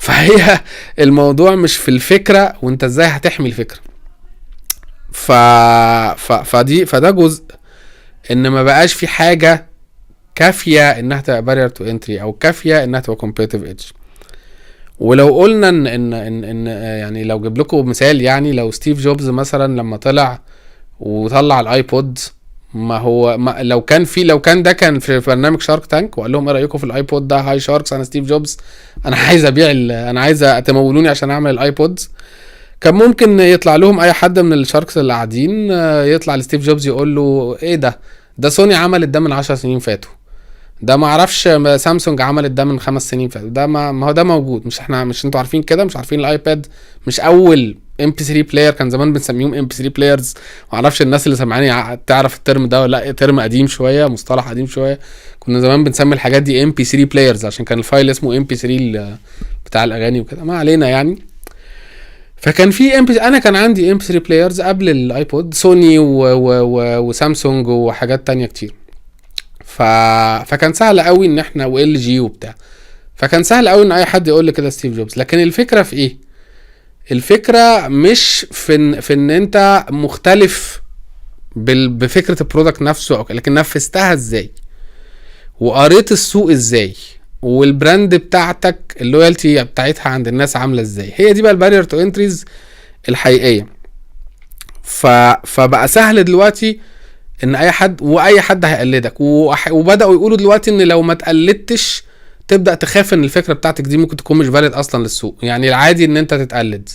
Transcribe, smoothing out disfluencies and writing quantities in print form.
فهي الموضوع مش في الفكره وانت ازاي هتحمي الفكره. فده جزء ان ما بقاش في حاجه كافيه انها تبقى بارير تو انتري او كافيه انها تبقى كومبيتيتيف ايدج. ولو قلنا ان يعني لو جيب لكم مثال، يعني لو ستيف جوبز مثلا لما طلع وطلع الايبود، ما هو ما لو كان ده كان في برنامج شارك تانك وقال لهم ايه رايكم في الايبود ده، هاي شاركس انا ستيف جوبز، انا عايز ابيع انا عايز تمولوني عشان اعمل الايبودز، كان ممكن يطلع لهم اي حد من الشاركس اللي قاعدين يطلع لستيف جوبز يقول له ايه ده سوني عملت ده من 10 سنين فاتوا، ده ما اعرفش سامسونج عملت ده من 5 سنين فاتوا، ده ما هو ده موجود، مش انتوا عارفين كده، مش عارفين الايباد مش اول ام بي 3 بلاير، كان زمان بنسميهم ام بي 3 بلايرز، ما اعرفش الناس اللي سمعاني تعرف الترم ده ولا لا، ترم قديم شويه، مصطلح قديم شويه، كنا زمان بنسمي الحاجات دي ام بي 3 بلايرز عشان كان الفايل اسمه ام بي 3 بتاع الاغاني وكده، ما علينا يعني. فكان في انا كان عندي ام بي 3 بلايرز قبل الايبود، سوني وسامسونج وحاجات تانية كتير. فكان سهل قوي ان احنا وال جي وبتاع، فكان سهل قوي ان اي حد يقول لي كده ستيف جوبز. لكن الفكره في ايه؟ الفكره مش في ان انت مختلف بفكره البرودكت نفسه، لكن نفذتها ازاي وقريت السوق ازاي والبراند بتاعتك اللويالتي بتاعتها عند الناس عامله ازاي. هي دي بقى البارير تو انتريز الحقيقيه. فبقى سهل دلوقتي ان اي حد هيقلدك، وبداوا يقولوا دلوقتي ان لو ما تقلدتش تبدا تخاف ان الفكره بتاعتك دي ممكن تكون مش فاليد اصلا للسوق، يعني العادي ان انت تتقلد.